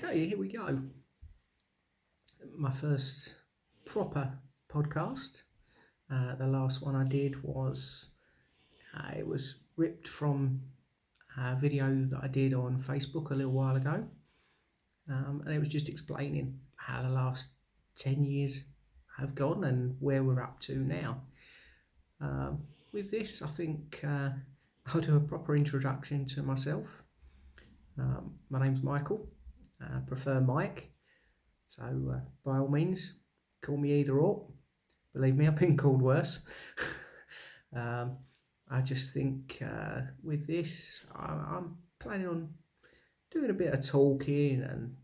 Okay, here we go. My first proper podcast. The last one I did was it was ripped from a video that I did on Facebook a little while ago, and it was just explaining how the last 10 years have gone and where we're up to now. With this, I think I'll do a proper introduction to myself. My name's Michael. I prefer Mike. So by all means, call me either or. Believe me, I've been called worse. um, I just think with this, I'm planning on doing a bit of talking and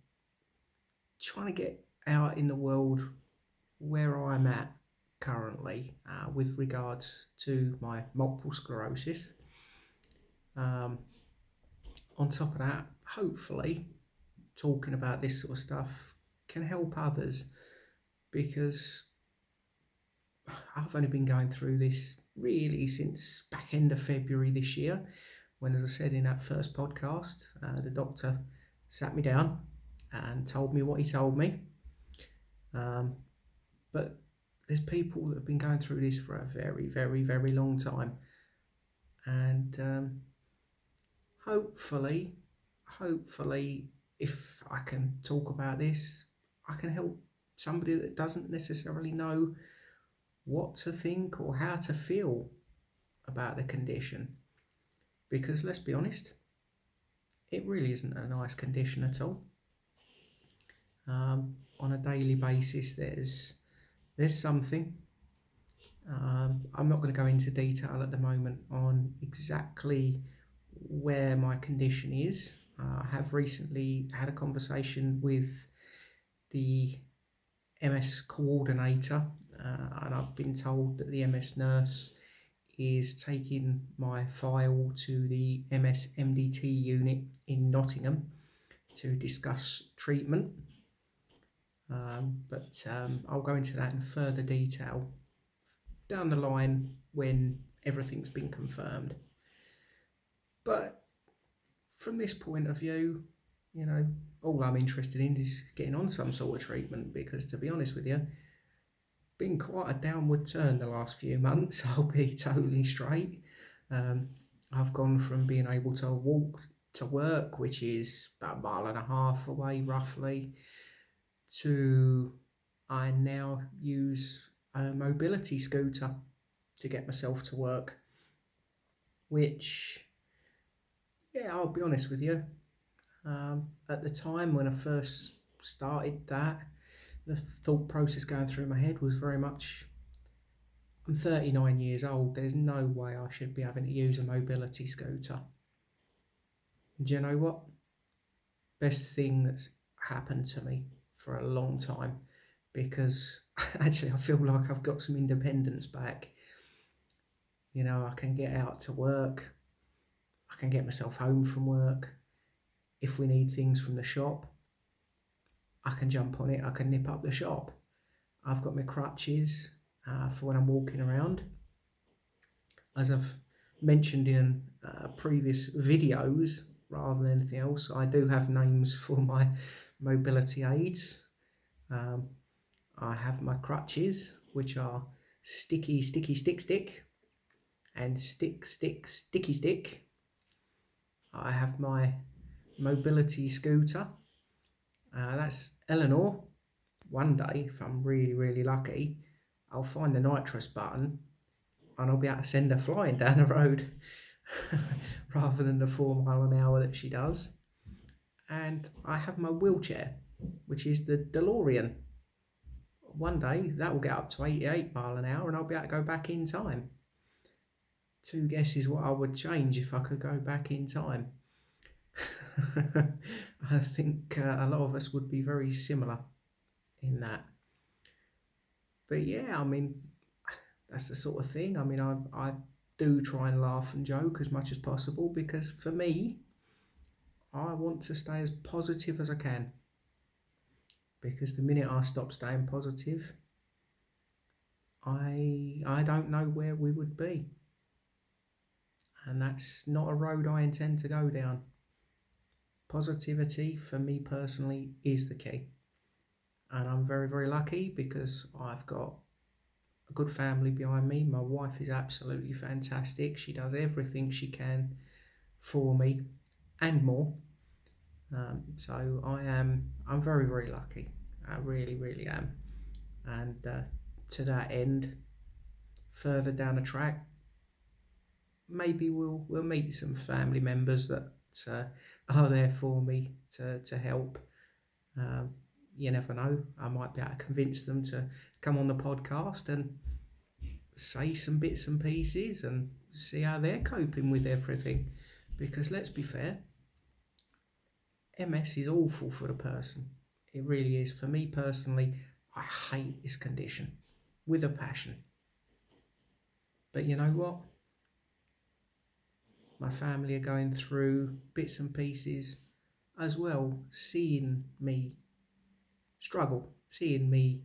trying to get out in the world where I'm at currently with regards to my multiple sclerosis. Um, on top of that, hopefully, talking about this sort of stuff can help others because I've only been going through this really since back end of February this year, when, as I said in that first podcast, the doctor sat me down and told me what he told me. But there's people that have been going through this for a very, very, very long time, and hopefully, if I can talk about this, I can help somebody that doesn't necessarily know what to think or how to feel about the condition. Because let's be honest, it really isn't a nice condition at all. On a daily basis, there's something. I'm not going to go into detail at the moment on exactly where my condition is. I have recently had a conversation with the MS coordinator, and I've been told that the MS nurse is taking my file to the MS MDT unit in Nottingham to discuss treatment. But I'll go into that in further detail down the line when everything's been confirmed. But from this point of view, all I'm interested in is getting on some sort of treatment because, to be honest with you, been quite a downward turn the last few months. I'll be totally straight. I've gone from being able to walk to work, which is about a mile and a half away roughly, to I now use a mobility scooter to get myself to work, which, yeah, I'll be honest with you, at the time when I first started that, the thought process going through my head was very much, I'm 39 years old, there's no way I should be having to use a mobility scooter. Do you know what? Best thing that's happened to me for a long time, because actually I feel like I've got some independence back. I can get out to work, I can get myself home from work. If we need things from the shop, I can jump on it, I can nip up the shop. I've got my crutches for when I'm walking around. As I've mentioned in previous videos, rather than anything else, I do have names for my mobility aids. I have my crutches, which are sticky, sticky, stick, stick, and stick, stick, sticky, stick. I have my mobility scooter. That's Eleanor. One day, if I'm really, really lucky, I'll find the nitrous button and I'll be able to send her flying down the road rather than the 4 mile an hour that she does. And I have my wheelchair, which is the DeLorean. One day that will get up to 88 mile an hour and I'll be able to go back in time. Two guesses what I would change if I could go back in time. I think a lot of us would be very similar in that. But yeah, that's the sort of thing. I do try and laugh and joke as much as possible because for me, I want to stay as positive as I can. Because the minute I stop staying positive, I don't know where we would be. And that's not a road I intend to go down. positivity for me personally is the key. And I'm very, very lucky because I've got a good family behind me. My wife is absolutely fantastic. She does everything she can for me and more. So I'm very, very lucky. I really, really am. And to that end, further down the track, maybe we'll meet some family members that are there for me to help. Um, you never know. I might be able to convince them to come on the podcast and say some bits and pieces and see how they're coping with everything. Because let's be fair, MS is awful for the person. It really is. For me personally, I hate this condition with a passion. But you know what? My family are going through bits and pieces as well, seeing me struggle, seeing me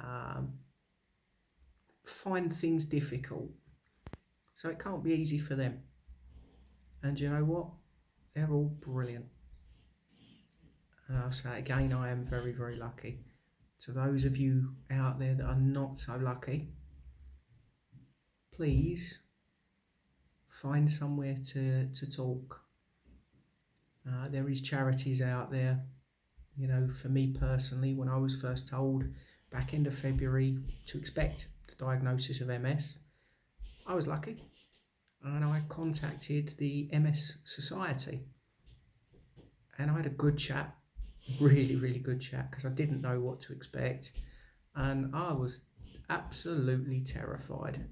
um, find things difficult. So it can't be easy for them. And you know what? They're all brilliant. And I'll say again, I am very, very lucky. To those of you out there that are not so lucky, please find somewhere to talk. There is charities out there. You know, for me personally, when I was first told back end of February to expect the diagnosis of MS, I was lucky. And I contacted the MS Society. And I had a good chat, really, really good chat, because I didn't know what to expect. And I was absolutely terrified.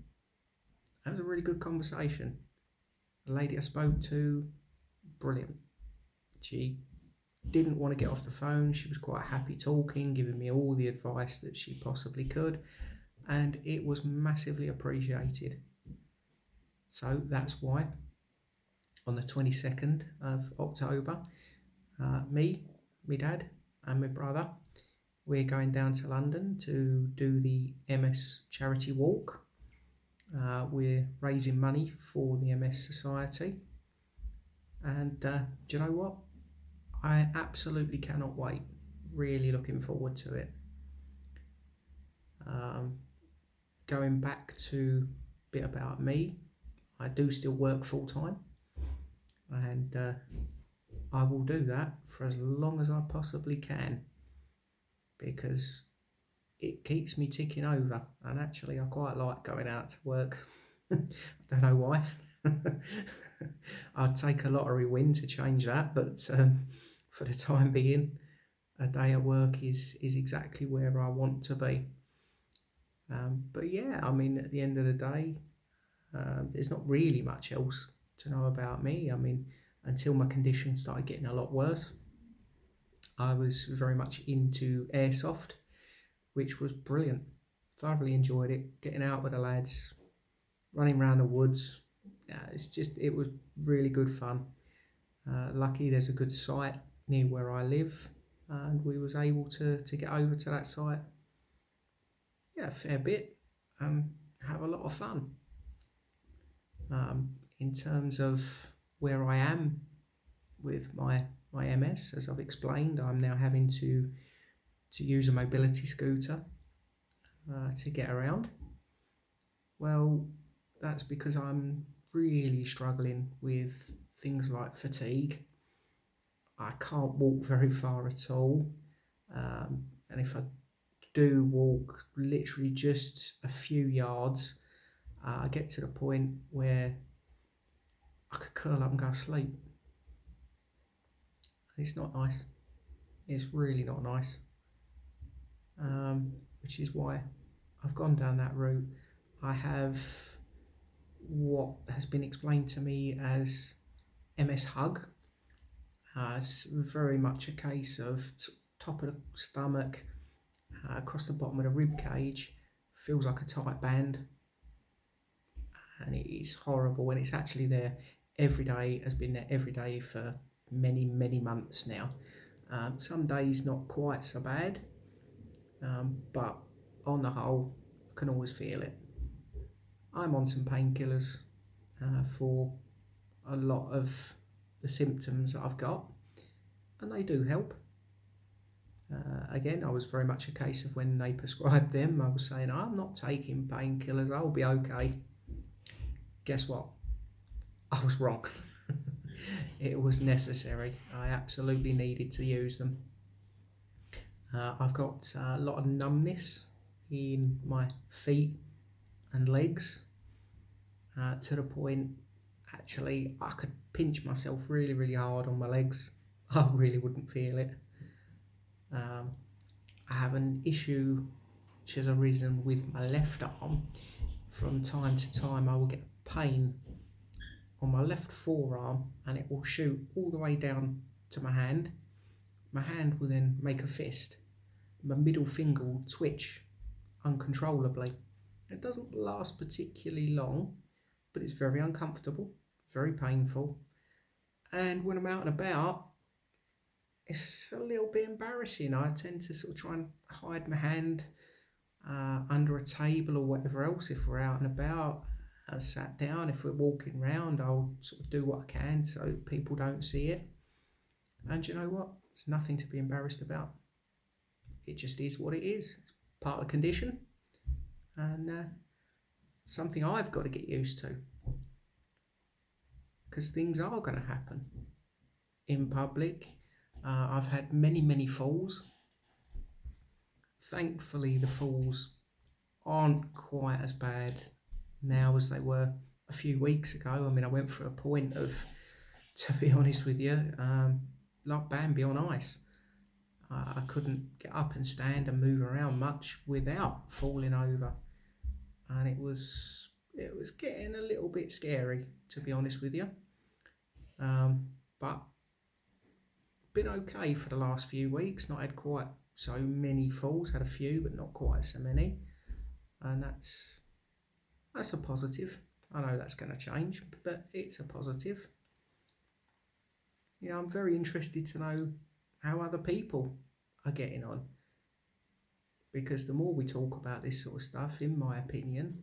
That was a really good conversation. The lady I spoke to, brilliant. She didn't want to get off the phone. She was quite happy talking, giving me all the advice that she possibly could, and it was massively appreciated. So that's why on the 22nd of October, me, my dad and my brother, we're going down to London to do the MS charity walk. We're raising money for the MS Society, and do you know what? I absolutely cannot wait. Really looking forward to it. Going back to a bit about me, I do still work full time, and I will do that for as long as I possibly can, because it keeps me ticking over. And actually, I quite like going out to work. I don't know why. I'd take a lottery win to change that, but for the time being, a day at work is exactly where I want to be. But yeah, I mean, at the end of the day, there's not really much else to know about me. I mean, until my condition started getting a lot worse, I was very much into airsoft, which was brilliant. Thoroughly enjoyed it, getting out with the lads, running around the woods. Yeah, it was really good fun. Lucky there's a good site near where I live, and we was able to get over to that site, yeah, a fair bit, and have a lot of fun. In terms of where I am with my MS, as I've explained, I'm now having to use a mobility scooter to get around. Well, that's because I'm really struggling with things like fatigue. I can't walk very far at all, and if I do walk literally just a few yards, I get to the point where I could curl up and go to sleep. It's not nice. It's really not nice. Which is why I've gone down that route. I have what has been explained to me as MS hug. It's very much a case of top of the stomach, across the bottom of the rib cage, feels like a tight band, and it is horrible. And it's actually there every day, has been there every day for many, many months now. Some days not quite so bad, but on the whole, I can always feel it. I'm on some painkillers for a lot of the symptoms that I've got. and they do help. Again, I was very much a case of when they prescribed them, I was saying, I'm not taking painkillers, I'll be okay. Guess what? I was wrong. It was necessary. I absolutely needed to use them. I've got a lot of numbness in my feet and legs, to the point actually I could pinch myself really, really hard on my legs. I really wouldn't feel it. I have an issue which has arisen with my left arm. From time to time, I will get pain on my left forearm and it will shoot all the way down to my hand. My hand will then make a fist. My middle finger will twitch uncontrollably. It doesn't last particularly long, but it's very uncomfortable, very painful. And when I'm out and about, it's a little bit embarrassing. I tend to sort of try and hide my hand under a table or whatever else if we're out and about. I sat down. If we're walking around, I'll sort of do what I can so people don't see it. And you know what? It's nothing to be embarrassed about. It just is what it is. It's part of the condition, and something I've got to get used to. Because things are going to happen in public. I've had many, many falls. Thankfully, the falls aren't quite as bad now as they were a few weeks ago. I mean, I went through a point of, to be honest with you, like Bambi on ice. I couldn't get up and stand and move around much without falling over, and it was getting a little bit scary, to be honest with you. But been okay for the last few weeks. Not had quite so many falls. Had a few, but not quite so many, and that's a positive. I know that's going to change, but it's a positive. I'm very interested to know how other people are getting on, because the more we talk about this sort of stuff, in my opinion,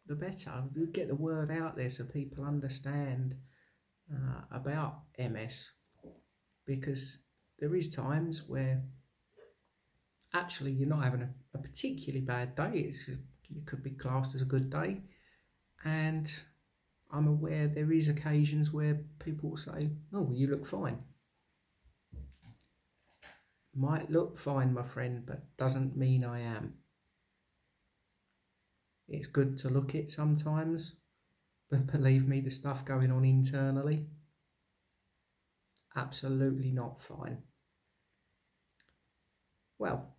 the better. We get the word out there so people understand about MS, because there is times where actually you're not having a particularly bad day. It could be classed as a good day, and I'm aware there is occasions where people will say, oh, well, you look fine. Might look fine, my friend, but doesn't mean I am. It's good to look it sometimes, but believe me, the stuff going on internally, absolutely not fine. Well,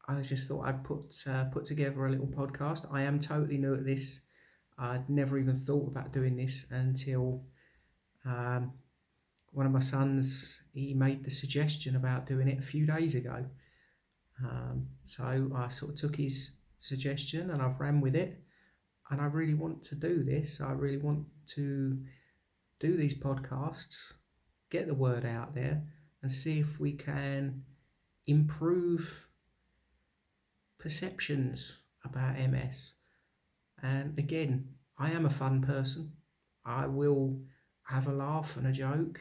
I just thought I'd put together a little podcast. I am totally new at this. I'd never even thought about doing this until one of my sons, he made the suggestion about doing it a few days ago. So I sort of took his suggestion and I've ran with it. And I really want to do this. I really want to do these podcasts, get the word out there, and see if we can improve perceptions about MS. And again, I am a fun person. I will have a laugh and a joke.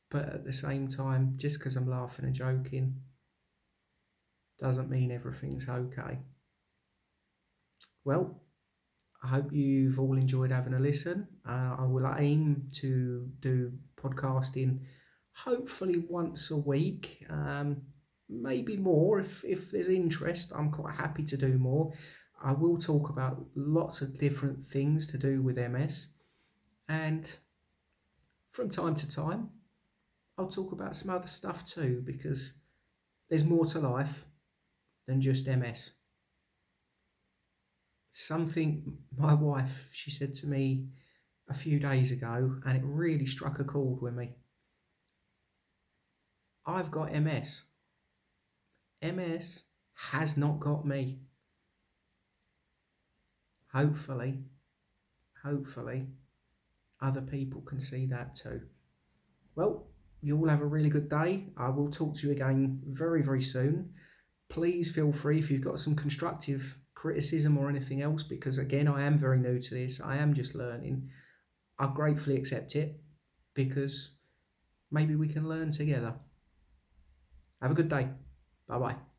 But at the same time, just because I'm laughing and joking doesn't mean everything's okay. Well, I hope you've all enjoyed having a listen. I will aim to do podcasting hopefully once a week, maybe more if there's interest. I'm quite happy to do more. I will talk about lots of different things to do with MS, and from time to time I'll talk about some other stuff too, because there's more to life than just MS. Something my wife, she said to me a few days ago, and it really struck a chord with me. I've got MS. MS has not got me. Hopefully, other people can see that too. Well, you all have a really good day. I will talk to you again very, very soon. Please feel free if you've got some constructive criticism or anything else, because again, I am very new to this. I am just learning. I gratefully accept it, because maybe we can learn together. Have a good day. Bye bye.